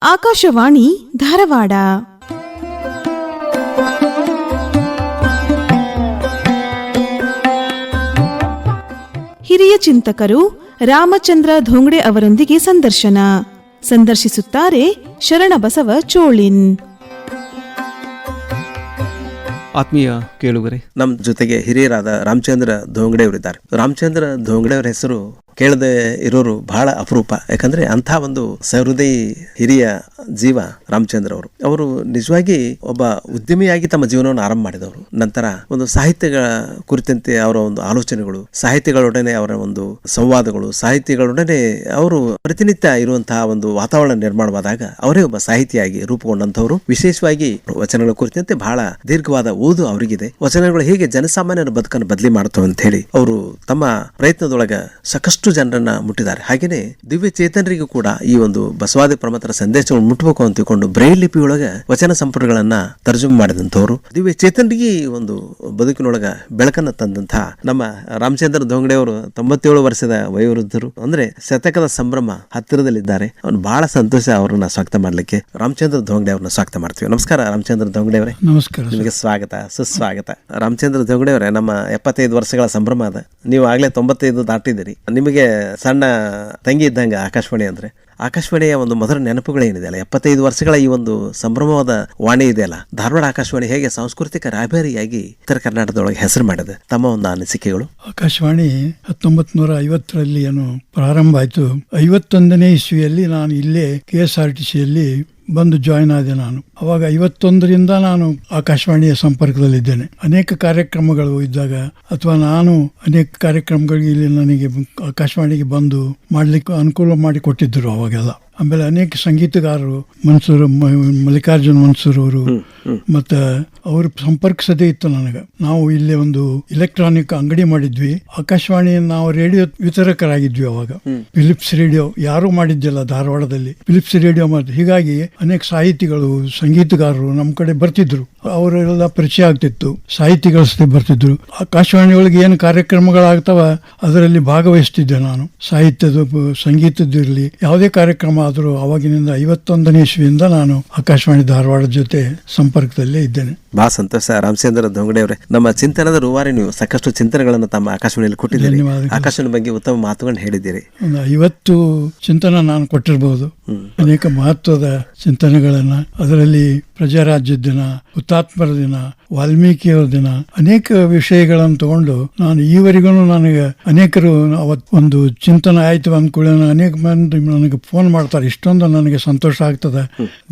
ಆಕಾಶವಾಣಿ ಧಾರವಾಡ. ಹಿರಿಯ ಚಿಂತಕರು ರಾಮಚಂದ್ರ ಧೋಂಗಡೆ ಅವರೊಂದಿಗೆ ಸಂದರ್ಶಿಸುತ್ತಾರೆ ಶರಣಬಸವ ಚೋಳಿನ್. ಆತ್ಮೀಯ ಕೇಳುಗರೆ, ನಮ್ಮ ಜೊತೆಗೆ ಹಿರಿಯರಾದ ರಾಮಚಂದ್ರ ಧೋಂಗಡೆ ಅವರಿದ್ದಾರೆ. ರಾಮಚಂದ್ರ ಧೋಂಗಡೆ ಅವರ ಹೆಸರು ಕೇಳದೆ ಇರೋರು ಬಹಳ ಅಪರೂಪ. ಯಾಕಂದ್ರೆ ಅಂಥ ಒಂದು ಸಹೃದಯಿ ಹಿರಿಯ ಜೀವ ರಾಮಚಂದ್ರ ಅವರು ನಿಜವಾಗಿ ಒಬ್ಬ ಉದ್ಯಮಿಯಾಗಿ ತಮ್ಮ ಜೀವನವನ್ನು ಆರಂಭ ಮಾಡಿದವರು. ನಂತರ ಒಂದು ಸಾಹಿತ್ಯಗಳ ಕುರಿತಂತೆ ಅವರ ಒಂದು ಆಲೋಚನೆಗಳು, ಸಾಹಿತ್ಯಗಳೊಡನೆ ಅವರ ಒಂದು ಸಂವಾದಗಳು, ಸಾಹಿತ್ಯಗಳೊಡನೆ ಅವರು ಪ್ರತಿನಿತ್ಯ ಇರುವಂತಹ ಒಂದು ವಾತಾವರಣ ನಿರ್ಮಾಣವಾದಾಗ ಅವರೇ ಒಬ್ಬ ಸಾಹಿತಿಯಾಗಿ ರೂಪುಗೊಂಡಂತವರು. ವಿಶೇಷವಾಗಿ ವಚನಗಳ ಕುರಿತಂತೆ ಬಹಳ ದೀರ್ಘವಾದ ಓದು ಅವರಿಗಿದೆ. ವಚನಗಳು ಹೇಗೆ ಜನಸಾಮಾನ್ಯರ ಬದುಕನ್ನು ಬದಲಿ ಮಾಡುತ್ತವೆ ಅಂತ ಹೇಳಿ ಅವರು ತಮ್ಮ ಪ್ರಯತ್ನದೊಳಗ ಸಾಕಷ್ಟು ಜನರನ್ನ ಮುಟ್ಟಿದ್ದಾರೆ. ಹಾಗೇನೆ ದಿವ್ಯ ಚೇತನರಿಗೂ ಕೂಡ ಈ ಒಂದು ಬಸವಾದಿ ಪ್ರಮತರ ಸಂದೇಶವನ್ನು ಮುಟ್ಟಬೇಕು ಅಂತ ತಿಳ್ಕೊಂಡು ಬ್ರೈಲ್ ಲಿಪಿಯೊಳಗ ವಚನ ಸಂಪುಟಗಳನ್ನ ತರ್ಜುಮೆ ಮಾಡಿದಂಥವ್ರು. ದಿವ್ಯ ಚೇತನರಿಗೆ ಒಂದು ಬದುಕಿನೊಳಗ ಬೆಳಕನ್ನ ತಂದಂತಹ ನಮ್ಮ ರಾಮಚಂದ್ರ ಧೋಂಗಡೆ ಅವರು 97 ವರ್ಷದ ವಯೋವೃದ್ಧರು. ಅಂದ್ರೆ ಶತಕದ ಸಂಭ್ರಮ ಹತ್ತಿರದಲ್ಲಿದ್ದಾರೆ. ಅವ್ನು ಬಹಳ ಸಂತೋಷ ಅವರನ್ನ ಸ್ವಾಗತ ಮಾಡ್ಲಿಕ್ಕೆ ರಾಮಚಂದ್ರ ಧೋಂಗಡೆ ಅವ್ರನ್ನ ಸ್ವಾಗತ ಮಾಡ್ತೀವಿ. ನಮಸ್ಕಾರ ರಾಮಚಂದ್ರ ಧೋಂಗಡೆ ಅವರೇ. ನಮಸ್ಕಾರ. ನಿಮಗೆ ಸ್ವಾಗತ, ಸುಸ್ವಾಗತ. ರಾಮಚಂದ್ರ ಧೋಂಗಡೆ ಅವರೇ, ನಮ್ಮ 75 ವರ್ಷಗಳ ಸಂಭ್ರಮ ಅದ. ನೀವು ಆಗ್ಲೇ 95 ದಾಟಿದ್ದೀರಿ. ನಿಮಗೆ ಸಣ್ಣ ತಂಗಿ ಇದ್ದಂಗ ಆಕಾಶವಾಣಿ ಅಂದ್ರೆ. ಆಕಾಶವಾಣಿಯ ಒಂದು ಮೊದಲ ನೆನಪುಗಳೇನಿದೆಯಲ್ಲ, 75 ವರ್ಷಗಳ ಈ ಒಂದು ಸಂಭ್ರಮವಾದ ವಾಣಿ ಇದೆಯಲ್ಲ, ಧಾರವಾಡ ಆಕಾಶವಾಣಿ ಹೇಗೆ ಸಾಂಸ್ಕೃತಿಕ ರಾಯಭಾರಿಯಾಗಿ ಉತ್ತರ ಕರ್ನಾಟಕದೊಳಗೆ ಹೆಸರು ಮಾಡಿದೆ? ತಮ್ಮ ಒಂದು ಅನಿಸಿಕೆಗಳು. ಆಕಾಶವಾಣಿ 1950ರಲ್ಲಿ ಏನು ಪ್ರಾರಂಭ ಆಯ್ತು. 51ನೇ ಇಸ್ವಿಯಲ್ಲಿ ನಾನು ಇಲ್ಲೇ KSRTCಯಲ್ಲಿ ಬಂದು ಜಾಯಿನ್ ಆದೆ. ನಾನು ಅವಾಗ 51ರಿಂದ ನಾನು ಆಕಾಶವಾಣಿಯ ಸಂಪರ್ಕದಲ್ಲಿದ್ದೇನೆ. ಅನೇಕ ಕಾರ್ಯಕ್ರಮಗಳು ಇದ್ದಾಗ ಅಥವಾ ನಾನು ಅನೇಕ ಕಾರ್ಯಕ್ರಮಗಳಿಗೆ ಇಲ್ಲಿ ನನಗೆ ಆಕಾಶವಾಣಿಗೆ ಬಂದು ಮಾಡ್ಲಿಕ್ಕೆ ಅನುಕೂಲ ಮಾಡಿ ಕೊಟ್ಟಿದ್ದರು ಅವಾಗೆಲ್ಲ. ಆಮೇಲೆ ಅನೇಕ ಸಂಗೀತಗಾರರು, ಮಲ್ಲಿಕಾರ್ಜುನ್ ಮನ್ಸೂರ್ ಅವರು ಮತ್ತು ಅವರು ಸಂಪರ್ಕಿಸದೇ ಇತ್ತು ನನಗೆ. ನಾವು ಇಲ್ಲಿ ಒಂದು ಇಲೆಕ್ಟ್ರಾನಿಕ್ ಅಂಗಡಿ ಮಾಡಿದ್ವಿ. ಆಕಾಶವಾಣಿ ನಾವು ರೇಡಿಯೋ ವಿತರಕರಾಗಿದ್ವಿ ಅವಾಗ. ಫಿಲಿಪ್ಸ್ ರೇಡಿಯೋ ಯಾರೂ ಮಾಡಿದ್ದಿಲ್ಲ ಧಾರವಾಡದಲ್ಲಿ. ಫಿಲಿಪ್ಸ್ ರೇಡಿಯೋ ಮಾಡಿ, ಹೀಗಾಗಿ ಅನೇಕ ಸಾಹಿತಿಗಳು, ಸಂಗೀತಗಾರರು ನಮ್ಮ ಕಡೆ ಬರ್ತಿದ್ರು. ಅವರೆಲ್ಲ ಪರಿಚಯ ಆಗ್ತಿತ್ತು. ಸಾಹಿತಿಗಳ ಜೊತೆ ಬರ್ತಿದ್ರು. ಆಕಾಶವಾಣಿಯೊಳಗೆ ಏನು ಕಾರ್ಯಕ್ರಮಗಳಾಗ್ತಾವ ಅದರಲ್ಲಿ ಭಾಗವಹಿಸ್ತಿದ್ದೆ ನಾನು. ಸಾಹಿತ್ಯದ, ಸಂಗೀತದಿರಲಿ, ಯಾವುದೇ ಕಾರ್ಯಕ್ರಮ ಆದರೂ ಅವಾಗಿನಿಂದ 51ನೇ ಇಸ್ವಿಯಿಂದ ನಾನು ಆಕಾಶವಾಣಿ ಧಾರವಾಡ ಜೊತೆ ಸಂಪರ್ಕದಲ್ಲೇ ಇದ್ದೇನೆ. ಬಹಳ ಸಂತೋಷ ರಾಮಚಂದ್ರ ಧೋಂಗಡೆ ಅವರೇ. ನಮ್ಮ ಚಿಂತನದ ರೂವಾರಿ, ನೀವು ಸಾಕಷ್ಟು ಚಿಂತನೆಗಳನ್ನು ತಮ್ಮ ಆಕಾಶವಾಣಿಯಲ್ಲಿ ಕೊಟ್ಟಿದ್ದೀರಿ. ಆಕಾಶವಾಣಿ ಬಗ್ಗೆ ಉತ್ತಮ ಮಾತುಗಳನ್ನು ಹೇಳಿದ್ದೀರಿ. ಒಂದು 50 ಚಿಂತನ ನಾನು ಕೊಟ್ಟಿರಬಹುದು. ಅನೇಕ ಮಹತ್ವದ ಚಿಂತನೆಗಳನ್ನ, ಅದರಲ್ಲಿ ಪ್ರಜಾರಾಜ್ಯದ ದಿನ, ಹುತಾತ್ಮರ ದಿನ, ವಾಲ್ಮೀಕಿಯವರ ದಿನ, ಅನೇಕ ವಿಷಯಗಳನ್ನು ತಗೊಂಡು ನಾನು ಈವರೆಗೂ ನನಗೆ ಅನೇಕರು ಒಂದು ಚಿಂತನೆ ಆಯ್ತು ಅಂದ್ಕೊಳ್ಳಿ ಅನೇಕ ಮಂದಿ ನನಗೆ ಫೋನ್ ಮಾಡ್ತಾರೆ. ಇಷ್ಟೊಂದು ನನಗೆ ಸಂತೋಷ ಆಗ್ತದೆ.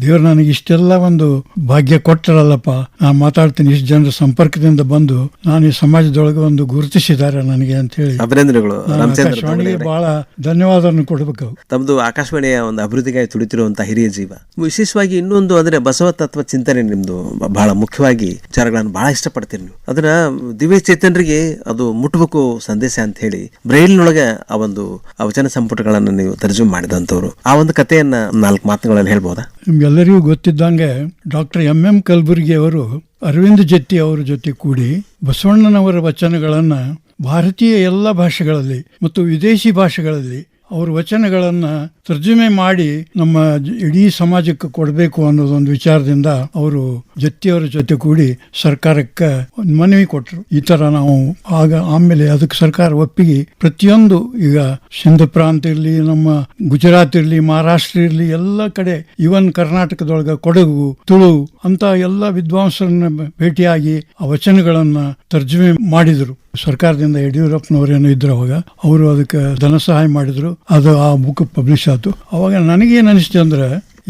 ದೇವ್ರು ನನಗೆ ಇಷ್ಟೆಲ್ಲ ಒಂದು ಭಾಗ್ಯ ಕೊಟ್ಟರಲ್ಲಪ್ಪ, ನಾನು ಮಾತಾಡ್ತೀನಿ, ಇಷ್ಟು ಜನರ ಸಂಪರ್ಕದಿಂದ ಬಂದು ನಾನು ಈ ಸಮಾಜದೊಳಗೆ ಒಂದು ಗುರುತಿಸಿದ್ದಾರೆ ನನಗೆ ಅಂತ ಹೇಳಿ ಅಭಿನಂದನೆಗಳು. ಆಕಾಶವಾಣಿಗೆ ಬಹಳ ಧನ್ಯವಾದವನ್ನು ಕೊಡಬೇಕು. ತಮ್ಮದು ಆಕಾಶವಾಣಿಯ ಒಂದು ಅಭಿವೃದ್ಧಿಗಾಗಿ ತುಳಿತಿರುವಂತಹ ಹಿರಿಯ ಜೀವ. ವಿಶೇಷವಾಗಿ ಇನ್ನೊಂದು ಅಂದ್ರೆ ಬಸವ ತತ್ವ ಚಿಂತನೆ ನಿಮ್ದು ಬಹಳ ಮುಖ್ಯವಾಗಿ ವಿಚಾರಗಳನ್ನು ಬಹಳ ಇಷ್ಟಪಡ್ತೀರಿ ನೀವು. ಅದನ್ನ ದಿವ್ಯ ಚೇತನರಿಗೆ ಅದು ಮುಟ್ಬೇಕು ಸಂದೇಶ ಅಂತ ಹೇಳಿ ಬ್ರೈಲ್ನೊಳಗೆ ಆ ಒಂದು ವಚನ ಸಂಪುಟಗಳನ್ನು ನೀವು ತರ್ಜುಮೆ ಮಾಡಿದಂಥವ್ರು. ಆ ಒಂದು ಕಥೆಯನ್ನ 4 ಮಾತುಗಳಲ್ಲಿ ಹೇಳ್ಬೋದಾ? ನಿಮ್ಗೆಲ್ಲರಿಗೂ ಗೊತ್ತಿದ್ದಂಗೆ ಡಾಕ್ಟರ್ MM ಕಲಬುರ್ಗಿ ಅವರು ಅರವಿಂದ್ ಜತ್ತಿ ಅವರ ಜೊತೆ ಕೂಡಿ ಬಸವಣ್ಣನವರ ವಚನಗಳನ್ನು ಭಾರತೀಯ ಎಲ್ಲ ಭಾಷೆಗಳಲ್ಲಿ ಮತ್ತು ವಿದೇಶಿ ಭಾಷೆಗಳಲ್ಲಿ ಅವ್ರ ವಚನಗಳನ್ನು ತರ್ಜುಮೆ ಮಾಡಿ ನಮ್ಮ ಇಡೀ ಸಮಾಜಕ್ಕೆ ಕೊಡಬೇಕು ಅನ್ನೋದೊಂದು ವಿಚಾರದಿಂದ ಅವರು ಜತ್ತಿಯವರ ಜೊತೆ ಕೂಡಿ ಸರ್ಕಾರಕ್ಕೆ ಮನವಿ ಕೊಟ್ಟರು. ಈ ತರ ನಾವು ಆಮೇಲೆ ಅದಕ್ಕೆ ಸರ್ಕಾರ ಒಪ್ಪಿಗೆ ಪ್ರತಿಯೊಂದು, ಈಗ ಸಿಂಧ್ ಪ್ರಾಂತ ಇರಲಿ, ನಮ್ಮ ಗುಜರಾತ್ ಇರಲಿ, ಮಹಾರಾಷ್ಟ್ರ ಇರಲಿ, ಎಲ್ಲ ಕಡೆ, ಇವನ್ ಕರ್ನಾಟಕದೊಳಗ ಕೊಡಗು, ತುಳು ಅಂತ ಎಲ್ಲ ವಿದ್ವಾಂಸರನ್ನ ಭೇಟಿಯಾಗಿ ಆ ವಚನಗಳನ್ನ ತರ್ಜುಮೆ ಮಾಡಿದ್ರು. ಸರ್ಕಾರದಿಂದ ಯಡಿಯೂರಪ್ಪನವರೇನು ಇದ್ರು ಅವಾಗ, ಅವರು ಅದಕ್ಕೆ ಧನ ಸಹಾಯ ಮಾಡಿದ್ರು. ಅದು ಆ ಬುಕ್ ಪಬ್ಲಿಷ್ ಆಯ್ತು. ಅವಾಗ ನನಗೇನು ಅನಿಸ್ತು ಅಂದ್ರೆ,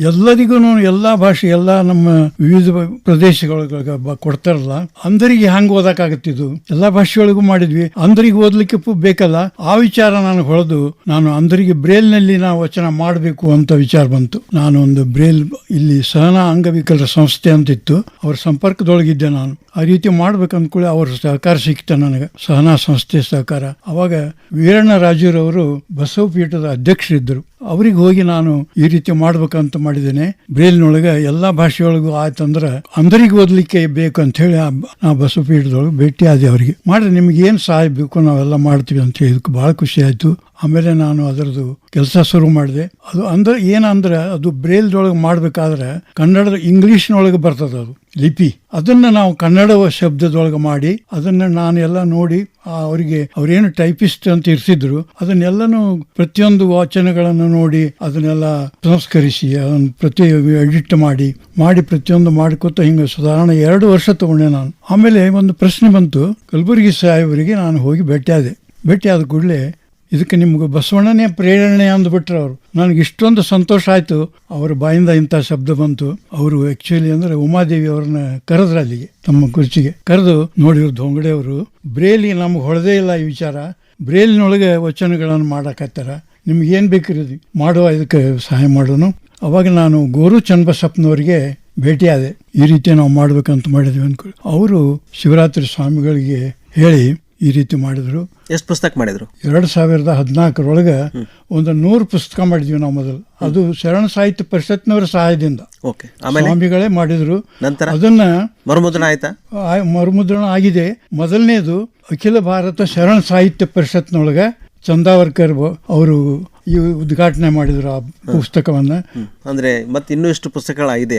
ಎಲ್ಲರಿಗೂ ಎಲ್ಲಾ ಭಾಷೆ, ಎಲ್ಲ ನಮ್ಮ ವಿವಿಧ ಪ್ರದೇಶಗಳಿಗೆ ಕೊಡ್ತಾರಲ್ಲ, ಅಂದರಿಗೆ ಹ್ಯಾಂಗ ಓದಕ್ಕಾಗತ್ತಿದ್ದು? ಎಲ್ಲಾ ಭಾಷೆಯೊಳಗೂ ಮಾಡಿದ್ವಿ, ಅಂದರಿಗೆ ಓದ್ಲಿಕ್ಕೆ ಬೇಕಲ್ಲ. ಆ ವಿಚಾರ ನಾನು ಹೊಳೆದು ನಾನು ಅಂದರಿಗೆ ಬ್ರೇಲ್ ನಲ್ಲಿ ನಾವು ವಚನ ಮಾಡಬೇಕು ಅಂತ ವಿಚಾರ ಬಂತು. ನಾನು ಒಂದು ಬ್ರೇಲ್, ಇಲ್ಲಿ ಸಹನಾ ಅಂಗವಿಕಲರ ಸಂಸ್ಥೆ ಅಂತಿತ್ತು, ಅವ್ರ ಸಂಪರ್ಕದೊಳಗಿದ್ದೆ ನಾನು. ಆ ರೀತಿ ಮಾಡ್ಬೇಕು ಅಂದ್ಕೊಳ್ಳಿ ಅವ್ರ ಸಹಕಾರ ಸಿಕ್ತ ನನಗೆ, ಸಹನಾ ಸಂಸ್ಥೆ ಸಹಕಾರ. ಅವಾಗ ವೀರಣ್ಣ ರಾಜೂರವರು ಬಸವಪೀಠದ ಅಧ್ಯಕ್ಷರಿದ್ದರು. ಅವ್ರಿಗೆ ಹೋಗಿ ನಾನು ಈ ರೀತಿ ಮಾಡ್ಬೇಕಂತ ಮಾಡಿದ್ದೇನೆ. ಬ್ರೇಲ್ನೊಳಗೆ ಎಲ್ಲಾ ಭಾಷೆಯೊಳಗೂ ಆಯ್ತಂದ್ರೆ ಅಂದರಿಗೆ ಓದ್ಲಿಕ್ಕೆ ಬೇಕು ಅಂತ ಹೇಳಿ ನಾ ಬಸವಪೀಠದೊಳಗೆ ಭೇಟಿ ಆದೆ. ಅವರಿಗೆ ಮಾಡ್ರಿ, ನಿಮ್ಗೆ ಏನ್ ಸಹಾಯ ಬೇಕು ನಾವೆಲ್ಲ ಮಾಡ್ತೀವಿ ಅಂತ ಹೇಳಿ ಬಹಳ ಖುಷಿ ಆಯ್ತು. ಆಮೇಲೆ ನಾನು ಅದರದ್ದು ಕೆಲಸ ಶುರು ಮಾಡಿದೆ. ಅದು ಅಂದ್ರೆ ಏನಂದ್ರೆ ಅದು ಬ್ರೇಲ್ದೊಳಗೆ ಮಾಡ್ಬೇಕಾದ್ರೆ ಕನ್ನಡದ ಇಂಗ್ಲಿಷ್ನೊಳಗೆ ಬರ್ತದೆ ಅದು ಲಿಪಿ. ಅದನ್ನ ನಾವು ಕನ್ನಡ ಶಬ್ದದೊಳಗೆ ಮಾಡಿ ಅದನ್ನ ನಾನೆಲ್ಲ ನೋಡಿ ಅವರಿಗೆ ಅವ್ರೇನು ಟೈಪಿಸ್ಟ್ ಅಂತ ಇರ್ತಿದ್ರು ಅದನ್ನೆಲ್ಲನೂ ಪ್ರತಿಯೊಂದು ವಾಚನಗಳನ್ನು ನೋಡಿ ಅದನ್ನೆಲ್ಲ ಸಂಸ್ಕರಿಸಿ ಅದನ್ನು ಪ್ರತಿ ಎಡಿಟ್ ಮಾಡಿ ಪ್ರತಿಯೊಂದು ಮಾಡ್ಕೊತ ಹಿಂಗೆ ಸಾಧಾರಣ 2 ವರ್ಷ ತಗೊಂಡೆ ನಾನು. ಆಮೇಲೆ ಒಂದು ಪ್ರಶ್ನೆ ಬಂತು. ಕಲಬುರಗಿ ಸಾಹೇಬರಿಗೆ ನಾನು ಹೋಗಿ ಭೇಟಿಯಾದ ಕೂಡಲೇ ಇದಕ್ಕೆ ನಿಮ್ಗೆ ಬಸವಣ್ಣನೇ ಪ್ರೇರಣೆ ಅಂದ್ಬಿಟ್ರೆ ಅವರು. ನನಗೆ ಇಷ್ಟೊಂದು ಸಂತೋಷ ಆಯ್ತು. ಅವರ ಬಾಯಿಂದ ಇಂಥ ಶಬ್ದ ಬಂತು. ಅವರು ಆಕ್ಚುಲಿ ಅಂದ್ರೆ ಉಮಾದೇವಿ ಅವ್ರನ್ನ ಕರೆದ್ರ ಅಲ್ಲಿಗೆ ತಮ್ಮ ಕುರ್ಚಿಗೆ ಕರೆದು ನೋಡಿದ್ರು ಧೋಂಗಡೆ ಅವರು ಬ್ರೇಲಿ ನಮ್ಗೆ ಹೊಳದೇ ಇಲ್ಲ ಈ ವಿಚಾರ, ಬ್ರೇಲಿನೊಳಗೆ ವಚನಗಳನ್ನು ಮಾಡಕತ್ತಾರ, ನಿಮ್ಗೆ ಏನ್ ಬೇಕಿರೋದು ಮಾಡುವ, ಇದಕ್ಕೆ ಸಹಾಯ ಮಾಡೋನು. ಅವಾಗ ನಾನು ಗೋರು ಚನ್ನಬಸಪ್ಪನವರಿಗೆ ಭೇಟಿಯಾದೆ. ಈ ರೀತಿ ನಾವು ಮಾಡ್ಬೇಕಂತ ಮಾಡಿದ್ವಿ ಅನ್ಕೊ. ಅವರು ಶಿವರಾತ್ರಿ ಸ್ವಾಮಿಗಳಿಗೆ ಹೇಳಿ ಈ ರೀತಿ ಮಾಡಿದ್ರು. ಎಷ್ಟು ಪುಸ್ತಕ ಮಾಡಿದ್ರು? 2014 ಒಂದು 100 ಪುಸ್ತಕ ಮಾಡಿದ್ವಿ ನಾವು ಮೊದಲು. ಅದು ಶರಣ ಸಾಹಿತ್ಯ ಪರಿಷತ್ನವರ ಸಹಾಯದಿಂದ ಸ್ವಾಮಿಗಳೇ ಮಾಡಿದ್ರು. ನಂತರ ಅದನ್ನ ಮರುಮುದ್ರಣ ಆಯ್ತಾ? ಮರುಮುದ್ರಣ ಆಗಿದೆ. ಮೊದಲನೇದು ಅಖಿಲ ಭಾರತ ಶರಣ ಸಾಹಿತ್ಯ ಪರಿಷತ್ನೊಳಗ ಚಂದಾವರ್ಕರ್ ಅವರು ಈ ಉದ್ಘಾಟನೆ ಮಾಡಿದ್ರು ಆ ಪುಸ್ತಕವನ್ನ. ಅಂದ್ರೆ ಮತ್ತೆ ಇನ್ನೂ ಎಷ್ಟು ಪುಸ್ತಕಗಳಾಗಿದೆ?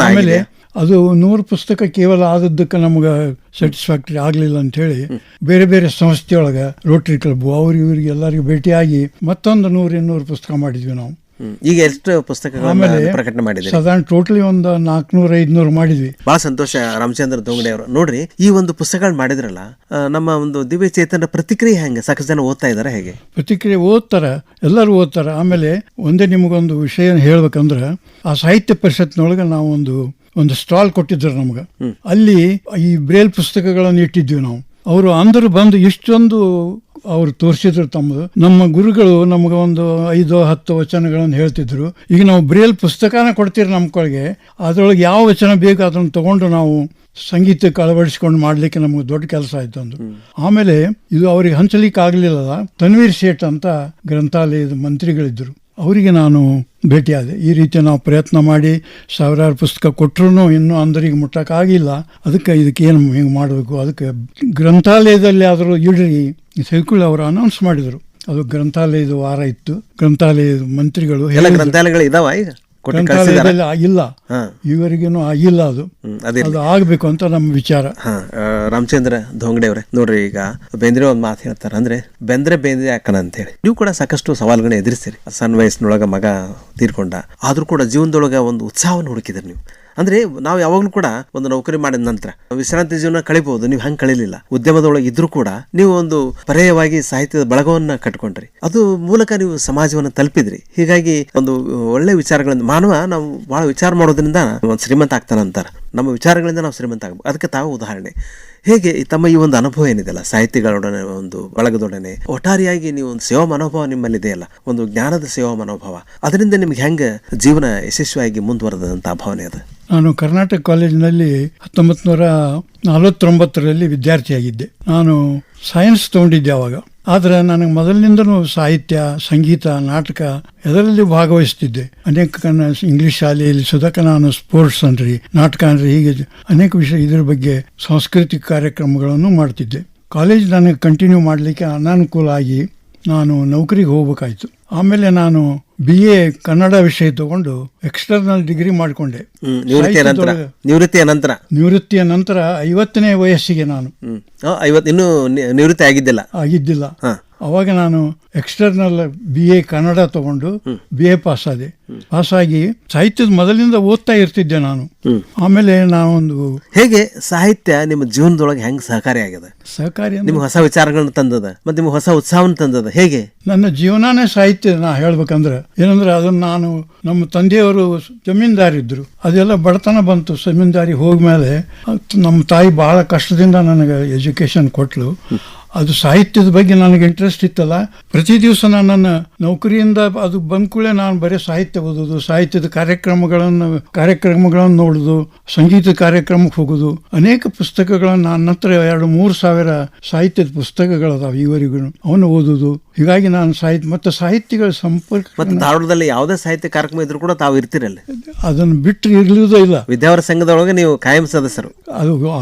ಆಮೇಲೆ ಅದು 100 ಪುಸ್ತಕ ಕೇವಲ ಆದದ್ದಕ್ಕೆ ನಮ್ಗೆ ಸ್ಯಾಟಿಸ್ಫ್ಯಾಕ್ಟರಿ ಆಗ್ಲಿಲ್ಲ ಅಂತ ಹೇಳಿ ಬೇರೆ ಬೇರೆ ಸಂಸ್ಥೆಯೊಳಗ ರೋಟರಿ ಕ್ಲಬ್ ಅವ್ರಿಗೆ ಇವ್ರಿಗೆ ಎಲ್ಲರಿಗೂ ಭೇಟಿಯಾಗಿ ಮತ್ತೊಂದು 100-200 ಪುಸ್ತಕ ಮಾಡಿದ್ವಿ ನಾವು. ಈಗ ಎಷ್ಟು ಪುಸ್ತಕಗಳನ್ನು ಪ್ರಕಟಣೆ ಮಾಡಿದ್ರಿ? ಸಾಧಾರಣ ಟೋಟಲಿ ಒಂದು 400-500 ಮಾಡಿದ್ವಿ. ಬಹಳ ಸಂತೋಷ ರಾಮಚಂದ್ರ ಧೋಂಗಡೆ ಅವರು. ನೋಡ್ರಿ, ಈ ಒಂದು ಪುಸ್ತಕಗಳು ಮಾಡಿದ್ರಲ್ಲ, ನಮ್ಮ ಒಂದು ದಿವ್ಯ ಚೇತನ ಪ್ರತಿಕ್ರಿಯೆ ಹೆಂಗೆ? ಸಾಕಷ್ಟು ಜನ ಓದ್ತಾ ಇದಾರೆ? ಹೇಗೆ ಪ್ರತಿಕ್ರಿಯೆ? ಓದ್ತಾರ, ಎಲ್ಲರೂ ಓದ್ತಾರ. ಆಮೇಲೆ ಒಂದೇ ನಿಮಗೊಂದು ವಿಷಯ ಹೇಳ್ಬೇಕಂದ್ರ, ಆ ಸಾಹಿತ್ಯ ಪರಿಷತ್ನೊಳಗೆ ನಾವು ಒಂದು ಸ್ಟಾಲ್ ಕೊಟ್ಟಿದ್ರು ನಮ್ಗೆ. ಅಲ್ಲಿ ಈ ಬ್ರೇಲ್ ಪುಸ್ತಕಗಳನ್ನು ಇಟ್ಟಿದ್ವಿ ನಾವು. ಅವರು ಅಂದರು ಬಂದು ಇಷ್ಟೊಂದು ಅವ್ರು ತೋರಿಸಿದ್ರು ತಮ್ಮದು. ನಮ್ಮ ಗುರುಗಳು ನಮ್ಗೆ ಒಂದು 5-10 ವಚನಗಳನ್ನು ಹೇಳ್ತಿದ್ರು. ಈಗ ನಾವು ಬ್ರೇಲ್ ಪುಸ್ತಕನ ಕೊಡ್ತೀರಿ ನಮ್ಮ ಕೊಳಗೆ, ಅದ್ರೊಳಗೆ ಯಾವ ವಚನ ಬೇಕು ಅದನ್ನು ತಗೊಂಡು ನಾವು ಸಂಗೀತಕ್ಕೆ ಅಳವಡಿಸ್ಕೊಂಡು ಮಾಡ್ಲಿಕ್ಕೆ ನಮ್ಗೆ ದೊಡ್ಡ ಕೆಲಸ ಆಯ್ತು ಅಂದ್ರು. ಆಮೇಲೆ ಇದು ಅವ್ರಿಗೆ ಹಂಚಲಿಕ್ಕೆ ಆಗ್ಲಿಲ್ಲ. ತನ್ವೀರ್ ಸೇಠ್ ಅಂತ ಗ್ರಂಥಾಲಯದ ಮಂತ್ರಿಗಳಿದ್ರು, ಅವರಿಗೆ ನಾನು ಭೇಟಿಯಾದೆ. ಈ ರೀತಿ ನಾವು ಪ್ರಯತ್ನ ಮಾಡಿ ಸಾವಿರಾರು ಪುಸ್ತಕ ಕೊಟ್ಟರು ಇನ್ನೂ ಅಂದರಿಗೆ ಮುಟ್ಟಕ್ಕಾಗಿಲ್ಲ. ಇದಕ್ಕೆ ಏನು ಹಿಂಗೆ ಮಾಡಬೇಕು, ಅದಕ್ಕೆ ಗ್ರಂಥಾಲಯದಲ್ಲಿ ಆದರೂ ಇಡ್ರಿ ತಿಳ್ಕೊಳ್ಳಿ ಅವರು ಅನೌನ್ಸ್ ಮಾಡಿದರು. ಅದು ಗ್ರಂಥಾಲಯದ ವಾರ ಇತ್ತು. ಗ್ರಂಥಾಲಯದ ಮಂತ್ರಿಗಳು ಗ್ರಂಥಾಲಯಗಳು ಇದಾವ ಈಗ? ಗ್ರಂಥಾಲಯದಲ್ಲಿ ಆಗಿಲ್ಲ, ಇವರಿಗೇನು ಆಗಿಲ್ಲ. ಅದು ಆಗ್ಬೇಕು ಅಂತ ನಮ್ಮ ವಿಚಾರ. ರಾಮಚಂದ್ರ ಧೋಂಗಡೆ ಅವರೇ, ನೋಡ್ರಿ, ಈಗ ಬೇಂದ್ರೆ ಒಂದ್ ಮಾತು ಹೇಳ್ತಾರ, ಅಂದ್ರೆ ಬೇಂದ್ರೆ ಅಕ್ಕನ ಅಂತ ಹೇಳಿ. ನೀವು ಕೂಡ ಸಾಕಷ್ಟು ಸವಾಲುಗಳನ್ನ ಎದುರಿಸ್ತೀರಿ. ಸಣ್ಣ ವಯಸ್ಸಿನೊಳಗ ಮಗ ತೀರ್ಕೊಂಡ, ಆದ್ರೂ ಕೂಡ ಜೀವನದೊಳಗ ಒಂದು ಉತ್ಸಾಹವನ್ನು ಹುಡುಕಿದ್ರಿ ನೀವು. ಅಂದ್ರೆ ನಾವು ಯಾವಾಗ್ಲೂ ಕೂಡ ಒಂದು ನೌಕರಿ ಮಾಡಿದ ನಂತರ ವಿಶ್ರಾಂತಿ ಜೀವನ ಕಳಿಬಹುದು, ನೀವು ಹಂಗೆ ಕಳಿಲಿಲ್ಲ. ಉದ್ಯಮದೊಳಗೆ ಇದ್ರೂ ಕೂಡ ನೀವು ಒಂದು ಪರ್ಯಾಯವಾಗಿ ಸಾಹಿತ್ಯದ ಬಳಗವನ್ನ ಕಟ್ಕೊಂಡ್ರಿ. ಅದು ಮೂಲಕ ನೀವು ಸಮಾಜವನ್ನ ತಲುಪಿದ್ರಿ. ಹೀಗಾಗಿ ಒಂದು ಒಳ್ಳೆ ವಿಚಾರಗಳಿಂದ ಮಾನವ ನಾವು ಬಹಳ ವಿಚಾರ ಮಾಡೋದ್ರಿಂದ ಒಂದು ಶ್ರೀಮಂತ ಆಗ್ತಾನಂತಾರ. ನಮ್ಮ ವಿಚಾರಗಳಿಂದ ನಾವು ಶ್ರೀಮಂತ ಆಗ್ಬೇಕು. ಅದಕ್ಕೆ ತಾವು ಉದಾಹರಣೆ. ಹೇಗೆ ತಮ್ಮ ಈ ಒಂದು ಅನುಭವ ಏನಿದೆಯಲ್ಲ ಸಾಹಿತಿಗಳೊಡನೆ, ಒಂದು ಬಳಗದೊಡನೆ, ಒಟ್ಟಾರೆಯಾಗಿ ನೀವು ಒಂದು ಸೇವಾ ಮನೋಭಾವ ನಿಮ್ಮಲ್ಲಿ ಇದೆಯಲ್ಲ, ಒಂದು ಜ್ಞಾನದ ಸೇವಾ ಮನೋಭಾವ, ಅದರಿಂದ ನಿಮ್ಗೆ ಹೆಂಗೆ ಜೀವನ ಯಶಸ್ವಿಯಾಗಿ ಮುಂದುವರೆದಂತ ಭಾವನೆ ಅದು? ನಾನು ಕರ್ನಾಟಕ ಕಾಲೇಜಿನಲ್ಲಿ 1949ರಲ್ಲಿ ವಿದ್ಯಾರ್ಥಿಯಾಗಿದ್ದೆ. ನಾನು ಸೈನ್ಸ್ ತಗೊಂಡಿದ್ದೆ ಅವಾಗ. ಆದರೆ ನನಗೆ ಮೊದಲಿನಿಂದನೂ ಸಾಹಿತ್ಯ, ಸಂಗೀತ, ನಾಟಕ ಇದರಲ್ಲಿ ಭಾಗವಹಿಸ್ತಿದ್ದೆ. ಅನೇಕ ಇಂಗ್ಲಿಷ್ ಶಾಲೆಯಲ್ಲಿ ಸುಧಾಕ ನಾನು ಸ್ಪೋರ್ಟ್ಸ್ ಅನ್ರಿ, ನಾಟಕ ಅನ್ರಿ, ಹೀಗೆ ಅನೇಕ ವಿಷಯ ಇದರ ಬಗ್ಗೆ ಸಾಂಸ್ಕೃತಿಕ ಕಾರ್ಯಕ್ರಮಗಳನ್ನು ಮಾಡ್ತಿದ್ದೆ. ಕಾಲೇಜ್ ನನಗೆ ಕಂಟಿನ್ಯೂ ಮಾಡಲಿಕ್ಕೆ ಅನಾನುಕೂಲ ಆಗಿ ನಾನು ನೌಕರಿಗೆ ಹೋಗ್ಬೇಕಾಯ್ತು. ಆಮೇಲೆ ನಾನು BA ಕನ್ನಡ ವಿಷಯ ತಗೊಂಡು ಎಕ್ಸ್ಟರ್ನಲ್ ಡಿಗ್ರಿ ಮಾಡಿಕೊಂಡೆ. ನಿವೃತ್ತಿಯ ನಂತರ 50ನೇ ವಯಸ್ಸಿಗೆ ನಾನು ಇನ್ನೂ ನಿವೃತ್ತಿ ಆಗಿದ್ದಿಲ್ಲ. ಅವಾಗ ನಾನು ಎಕ್ಸ್ಟರ್ನಲ್ BA ಕನ್ನಡ ತಗೊಂಡು BA ಪಾಸಾಗಿ ಸಾಹಿತ್ಯದ ಮೊದಲಿಂದ ಓದ್ತಾ ಇರ್ತಿದ್ದೆ ನಾನು. ಆಮೇಲೆ ನಾನೊಂದು ಹೇಗೆ ಸಾಹಿತ್ಯ ನಿಮ್ಮ ಜೀವನದೊಳಗೆ ಹೆಂಗ್ ಸಹಕಾರಿ ನಿಮ್ಗೆ ಹೊಸ ವಿಚಾರಗಳನ್ನ ತಂದದ, ಮತ್ತೆ ನಿಮ್ಗೆ ಹೊಸ ಉತ್ಸಾಹವನ್ನು ತಂದದ? ಹೇಗೆ? ನನ್ನ ಜೀವನಾನೇ ಸಾಹಿತ್ಯ. ನಾ ಹೇಳ್ಬೇಕಂದ್ರೆ ಏನಂದ್ರೆ, ಅದನ್ನ ನಾನು, ನಮ್ಮ ತಂದೆಯವರು ಜಮೀನ್ದಾರಿದ್ರು, ಅದೆಲ್ಲ ಬಡತನ ಬಂತು. ಜಮೀನ್ದಾರಿ ಹೋಗ್ಮೇಲೆ ನಮ್ಮ ತಾಯಿ ಬಹಳ ಕಷ್ಟದಿಂದ ನನಗೆ ಎಜುಕೇಶನ್ ಕೊಟ್ಲು. ಅದು ಸಾಹಿತ್ಯದ ಬಗ್ಗೆ ನನಗೆ ಇಂಟ್ರೆಸ್ಟ್ ಇತ್ತಲ್ಲ. ಪ್ರತಿ ದಿವಸ ನನ್ನ ನೌಕರಿಯಿಂದ ಅದು ಬಂದ ಕೂಡಲೇ ನಾನು ಬರೀ ಸಾಹಿತ್ಯ ಓದೋದು, ಸಾಹಿತ್ಯದ ಕಾರ್ಯಕ್ರಮಗಳನ್ನು ನೋಡೋದು, ಸಂಗೀತ ಕಾರ್ಯಕ್ರಮಕ್ಕೆ ಹೋಗೋದು. ಅನೇಕ ಪುಸ್ತಕಗಳನ್ನು ನನ್ನ ಹತ್ರ 2-3 ಸಾವಿರ ಸಾಹಿತ್ಯದ ಪುಸ್ತಕಗಳದಾವ ಇವರಿಗೂ, ಅವನು ಓದೋದು. ಹೀಗಾಗಿ ನಾನು ಮತ್ತೆ ಸಾಹಿತ್ಯಗಳ ಸಂಪರ್ಕ. ಮತ್ತೆ ಧಾರವಾಡದಲ್ಲಿ ಯಾವುದೇ ಸಾಹಿತ್ಯ ಕಾರ್ಯಕ್ರಮ ಇದ್ರೂ ಕೂಡ ತಾವು ಇರ್ತಿರಲ್ಲ? ಅದನ್ನು ಬಿಟ್ಟು ಇರ್ಲಿಲ್ಲ ಇಲ್ಲ. ವಿದ್ಯಾವರ ಸಂಘದೊಳಗೆ ನೀವು ಕಾಯಂ ಸದಸ್ಯರು. ಅದು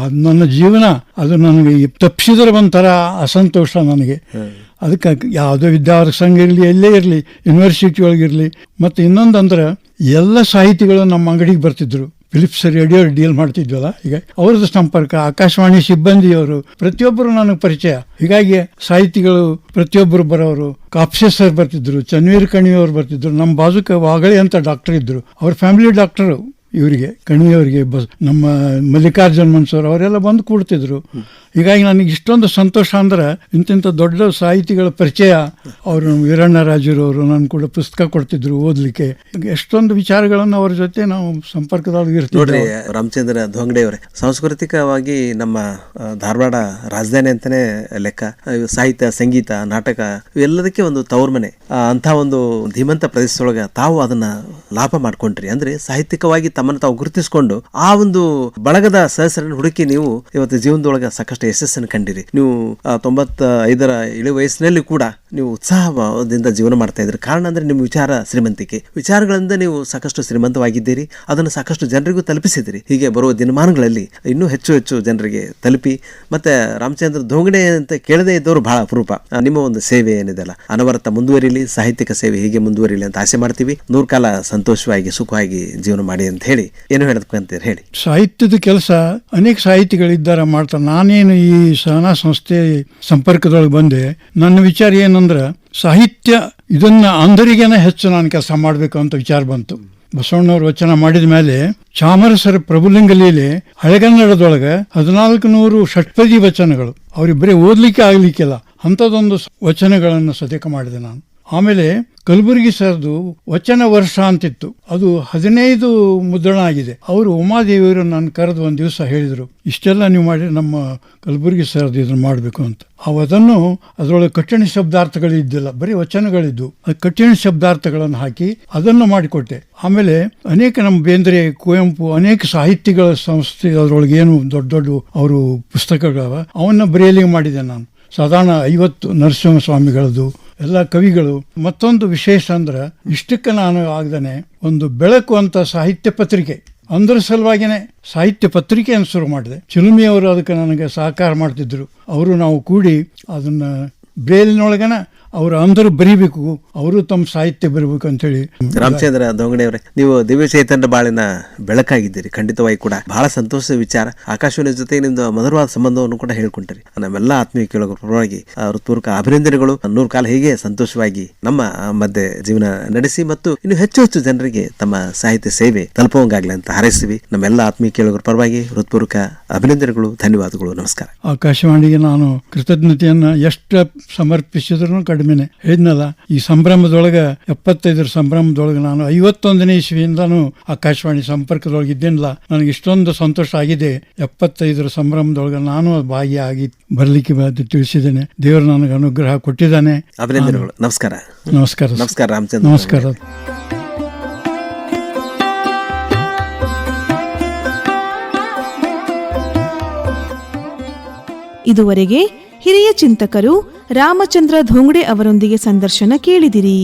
ನನ್ನ ಜೀವನ. ಅದು ನನಗೆ ತಪ್ಪಿಸಿದ್ರೆ ಒಂಥರ ಅಸಂತೋಷ ನನಗೆ. ಅದಕ್ಕೆ ಯಾವುದೋ ವಿದ್ಯಾವರ್ಗ ಸಂಘ ಇರಲಿ, ಎಲ್ಲೇ ಇರಲಿ, ಯೂನಿವರ್ಸಿಟಿ ಒಳಗಿರಲಿ. ಮತ್ತು ಇನ್ನೊಂದಂದ್ರೆ ಎಲ್ಲ ಸಾಹಿತಿಗಳು ನಮ್ಮ ಅಂಗಡಿಗೆ ಬರ್ತಿದ್ರು. ಫಿಲಿಪ್ಸ್ ರೇಡಿಯೋ ಡೀಲ್ ಮಾಡ್ತಿದ್ವಲ್ಲ, ಈಗ ಅವ್ರದ್ದು ಸಂಪರ್ಕ, ಆಕಾಶವಾಣಿ ಸಿಬ್ಬಂದಿಯವರು ಪ್ರತಿಯೊಬ್ಬರು ನನಗೆ ಪರಿಚಯ. ಹೀಗಾಗಿ ಸಾಹಿತಿಗಳು ಪ್ರತಿಯೊಬ್ಬರು ಬರೋರು. ಕಾಪ್ಸೆ ಸರ್ ಬರ್ತಿದ್ರು, ಚನ್ವೀರ್ ಕಣಿಯವರು ಬರ್ತಿದ್ರು. ನಮ್ಮ ಬಾಜುಕ ವಾಗಳೆ ಅಂತ ಡಾಕ್ಟರ್ ಇದ್ರು, ಅವ್ರ ಫ್ಯಾಮಿಲಿ ಡಾಕ್ಟರು. ಇವರಿಗೆ ಕಣಿಯವರಿಗೆ ನಮ್ಮ ಮಲ್ಲಿಕಾರ್ಜುನ್ ಮನ್ಸೂರ್ ಅವರೆಲ್ಲ ಬಂದು ಕೂಡ್ತಿದ್ರು. ಹೀಗಾಗಿ ನನಗೆ ಇಷ್ಟೊಂದು ಸಂತೋಷ ಅಂದ್ರೆ ಇಂತಿಂಥ ದೊಡ್ಡ ಸಾಹಿತಿಗಳ ಪರಿಚಯ. ಅವರು ವೀರಣ್ಣ ರಾಜರವರು ನಾನು ಕೂಡ ಪುಸ್ತಕ ಕೊಡ್ತಿದ್ರು ಓದಲಿಕ್ಕೆ. ಎಷ್ಟೊಂದು ವಿಚಾರಗಳನ್ನು ಅವ್ರ ಜೊತೆ ನಾವು ಸಂಪರ್ಕದೊಳಗೆ ಇರ್ತೀವಿ. ನೋಡ್ರಿ ರಾಮಚಂದ್ರ ಧೋಂಗಡೆ ಅವರೇ, ಸಾಂಸ್ಕೃತಿಕವಾಗಿ ನಮ್ಮ ಧಾರವಾಡ ರಾಜಧಾನಿ ಅಂತಾನೆ ಲೆಕ್ಕ. ಸಾಹಿತ್ಯ, ಸಂಗೀತ, ನಾಟಕ ಇವೆಲ್ಲದಕ್ಕೆ ಒಂದು ತವರು ಮನೆ. ಅಂಥ ಒಂದು ಧೀಮಂತ ಪ್ರದೇಶದೊಳಗೆ ತಾವು ಅದನ್ನ ಲಾಭ ಮಾಡ್ಕೊಂಡ್ರಿ. ಅಂದ್ರೆ ಸಾಹಿತ್ಯಿಕವಾಗಿ ತಮ್ಮನ್ನು ತಾವು ಗುರುತಿಸಿಕೊಂಡು ಆ ಒಂದು ಬಳಗದ ಸದಸ್ಯರನ್ನು ಹುಡುಕಿ ನೀವು ಇವತ್ತು ಜೀವನದೊಳಗೆ ಸಾಕಷ್ಟು ಯಶಸ್ಸನ್ನು ಕಂಡಿರಿ. ನೀವು 95ರ ಇಳಿ ವಯಸ್ಸಿನಲ್ಲಿ ಕೂಡ ನೀವು ಉತ್ಸಾಹದಿಂದ ಜೀವನ ಮಾಡ್ತಾ ಇದ್ರಿ. ಕಾರಣ ಅಂದ್ರೆ ನಿಮ್ಮ ವಿಚಾರ ಶ್ರೀಮಂತಿಕೆ, ವಿಚಾರಗಳಿಂದ ನೀವು ಸಾಕಷ್ಟು ಶ್ರೀಮಂತವಾಗಿದ್ದೀರಿ. ಅದನ್ನು ಸಾಕಷ್ಟು ಜನರಿಗೂ ತಲುಪಿಸಿದಿರಿ. ಹೀಗೆ ಬರುವ ದಿನಮಾನಗಳಲ್ಲಿ ಇನ್ನೂ ಹೆಚ್ಚು ಹೆಚ್ಚು ಜನರಿಗೆ ತಲುಪಿ, ಮತ್ತೆ ರಾಮಚಂದ್ರ ಧೋಂಗಡೆ ಅಂತ ಕೇಳದೇ ಇದ್ದವರು ಬಹಳ ಅಪರೂಪ. ನಿಮ್ಮ ಒಂದು ಸೇವೆ ಏನಿದೆಲ್ಲ ಅನವರತ ಮುಂದುವರಿಲಿ, ಸಾಹಿತ್ಯಿಕ ಸೇವೆ ಹೀಗೆ ಮುಂದುವರಿಲಿ ಅಂತ ಆಸೆ ಮಾಡ್ತೀವಿ. ನೂರ್ಕಾಲ ಸಂತೋಷವಾಗಿ ಸುಖವಾಗಿ ಜೀವನ ಮಾಡಿ ಅಂತ ಹೇಳಿ ಏನು ಹೇಳಬೇಕಂತೀರಿ ಹೇಳಿ. ಸಾಹಿತ್ಯದ ಕೆಲಸ ಅನೇಕ ಸಾಹಿತಿಗಳಿದ್ದಾರೆ ಮಾಡ್ತಾರೆ. ನಾನೇನು ಈ ಸಹನಾ ಸಂಸ್ಥೆ ಸಂಪರ್ಕದೊಳಗೆ ಬಂದೆ, ನನ್ನ ವಿಚಾರ ಏನಂದ್ರೆ ಸಾಹಿತ್ಯ ಇದನ್ನ ಅಂಧರಿಗೇನೆ ಹೆಚ್ಚು ನಾನು ಕೆಲಸ ಮಾಡಬೇಕು ಅಂತ ವಿಚಾರ ಬಂತು. ಬಸವಣ್ಣವ್ರ ವಚನ ಮಾಡಿದ ಮೇಲೆ ಚಾಮರಸರ ಪ್ರಭುಲಿಂಗ ಲೀಲೆ ಹಳೆಗನ್ನಡದೊಳಗೆ 1400 ಷಟ್ಪದಿ ವಚನಗಳು. ಅವ್ರಿಬ್ಬರೇ ಓದ್ಲಿಕ್ಕೆ ಆಗ್ಲಿಕ್ಕಿಲ್ಲ, ಅಂಥದ್ದೊಂದು ವಚನಗಳನ್ನು ಸದ್ಯಕ್ಕೆ ಮಾಡಿದೆ ನಾನು. ಆಮೇಲೆ ಕಲಬುರಗಿ ಸರ್ದು ವಚನ ವರ್ಷ ಅಂತಿತ್ತು, ಅದು 15 ಮುದ್ರಣ ಆಗಿದೆ. ಅವರು ಉಮಾದೇವಿಯವರು ನಾನು ಕರೆದು ಒಂದು ದಿವಸ ಹೇಳಿದರು, ಇಷ್ಟೆಲ್ಲ ನೀವು ಮಾಡಿ ನಮ್ಮ ಕಲಬುರಗಿ ಸರ್ದು ಇದನ್ನು ಮಾಡಬೇಕು ಅಂತ. ಅದನ್ನು ಅದರೊಳಗೆ ಕಠಿಣ ಶಬ್ದಾರ್ಥಗಳು ಇದ್ದಿಲ್ಲ, ಬರೀ ವಚನಗಳಿದ್ದು. ಕಠಿಣ ಶಬ್ದಾರ್ಥಗಳನ್ನು ಹಾಕಿ ಅದನ್ನು ಮಾಡಿಕೊಟ್ಟೆ. ಆಮೇಲೆ ಅನೇಕ ನಮ್ಮ ಬೇಂದ್ರೆ, ಕುವೆಂಪು, ಅನೇಕ ಸಾಹಿತಿಗಳ ಸಂಸ್ಥೆ ಅದರೊಳಗೆ ಏನು ದೊಡ್ಡ ದೊಡ್ಡ ಅವರು ಪುಸ್ತಕಗಳವ ಅವನ್ನ ಬರೆಯಲಿಗೆ ಮಾಡಿದೆ ನಾನು. ಸಾಧಾರಣ 50 ನರಸಿಂಹ ಸ್ವಾಮಿಗಳದ್ದು ಎಲ್ಲ ಕವಿಗಳು. ಮತ್ತೊಂದು ವಿಶೇಷ ಅಂದ್ರೆ ಇಷ್ಟಕ್ಕೆ ನಾನು ಆಗದೇನೆ ಒಂದು ಬೆಳಕು ಅಂತ ಸಾಹಿತ್ಯ ಪತ್ರಿಕೆ, ಅಂದ್ರ ಸಲುವಾಗಿನೇ ಸಾಹಿತ್ಯ ಪತ್ರಿಕೆಯನ್ನು ಶುರು ಮಾಡಿದೆ. ಚಿಲುಮಿಯವರು ಅದಕ್ಕೆ ನನಗೆ ಸಹಕಾರ ಮಾಡ್ತಿದ್ರು. ಅವರು ನಾವು ಕೂಡಿ ಅದನ್ನ ಬ್ರೇಲಿನೊಳಗನ ಅವರು ಅಂದರು ಬರೀಬೇಕು, ಅವರು ತಮ್ಮ ಸಾಹಿತ್ಯ ಬರೀಬೇಕು ಅಂತ ಹೇಳಿ. ರಾಮಚಂದ್ರ ಧೋಂಗಡೆ ಅವರೇ, ನೀವು ದಿವ್ಯ ಚೈತನ್ಯ ಬಾಳಿನ ಬೆಳಕಾಗಿದ್ದೀರಿ. ಖಂಡಿತವಾಗಿ ಕೂಡ ಬಹಳ ಸಂತೋಷದ ವಿಚಾರ. ಆಕಾಶವಾಣಿ ಜೊತೆ ನಿಮ್ದು ಮಧುರವಾದ ಸಂಬಂಧವನ್ನು ಕೂಡ ಹೇಳ್ಕೊಂಡ್ರಿ. ನಮ್ಮೆಲ್ಲ ಆತ್ಮೀಯ ಕೇಳುಗರ ಪರವಾಗಿ ಹೃತ್ಪೂರ್ವಕ ಅಭಿನಂದನೆಗಳು. 100 ಕಾಲ ಹೀಗೆ ಸಂತೋಷವಾಗಿ ನಮ್ಮ ಮಧ್ಯೆ ಜೀವನ ನಡೆಸಿ ಮತ್ತು ಇನ್ನು ಹೆಚ್ಚು ಹೆಚ್ಚು ಜನರಿಗೆ ತಮ್ಮ ಸಾಹಿತ್ಯ ಸೇವೆ ತಲುಪುವಂಗಾಗ್ಲಿ ಅಂತ ಹಾರೈಸ್ತೀವಿ. ನಮ್ಮೆಲ್ಲ ಆತ್ಮೀಯ ಕೇಳುಗರ ಪರವಾಗಿ ಹೃತ್ಪೂರ್ವಕ ಅಭಿನಂದನೆಗಳು, ಧನ್ಯವಾದಗಳು, ನಮಸ್ಕಾರ. ಆಕಾಶವಾಣಿಗೆ ನಾನು ಕೃತಜ್ಞತೆಯನ್ನ ಎಷ್ಟು ಸಮರ್ಪಿಸಿದ್ರು ಕಡಿಮೆ. ಹೇಳಿದ್ನಲ್ಲ, ಈ ಸಂಭ್ರಮದೊಳಗೆ 75ರ ಸಂಭ್ರಮದೊಳಗೆ ನಾನು 51ನೇ ಇಸ್ವಿಯಿಂದಾನು ಆಕಾಶವಾಣಿ ಸಂಪರ್ಕದೊಳಗೆ ಇದ್ದೇನಿಲ್ಲ. ನನಗೆ ಇಷ್ಟೊಂದು ಸಂತೋಷ ಆಗಿದೆ. 75ರ ಸಂಭ್ರಮದೊಳಗೆ ನಾನು ಭಾಗಿಯಾಗಿ ಬರಲಿಕ್ಕೆ ತಿಳಿಸಿದ್ದೇನೆ. ದೇವರು ನನಗೆ ಅನುಗ್ರಹ ಕೊಟ್ಟಿದ್ದಾನೆ. ಅಭಿನಂದನೆಗಳು. ನಮಸ್ಕಾರ. ನಮಸ್ಕಾರ. ನಮಸ್ಕಾರ ರಾಮಚಂದ್ರ. ನಮಸ್ಕಾರ. ಇದುವರೆಗೆ ಹಿರಿಯ ಚಿಂತಕರು ರಾಮಚಂದ್ರ ಧೋಂಗಡೆ ಅವರೊಂದಿಗೆ ಸಂದರ್ಶನ ಕೇಳಿದಿರಿ.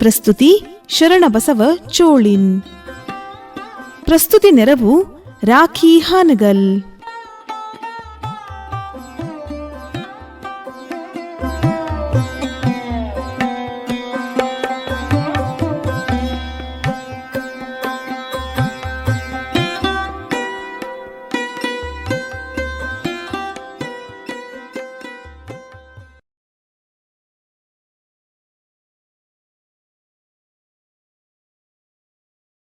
ಪ್ರಸ್ತುತಿ ಶರಣಬಸವ ಚೋಳಿನ್. ಪ್ರಸ್ತುತಿ ನೆರವು ರಾಖಿ ಹಾನಗಲ್.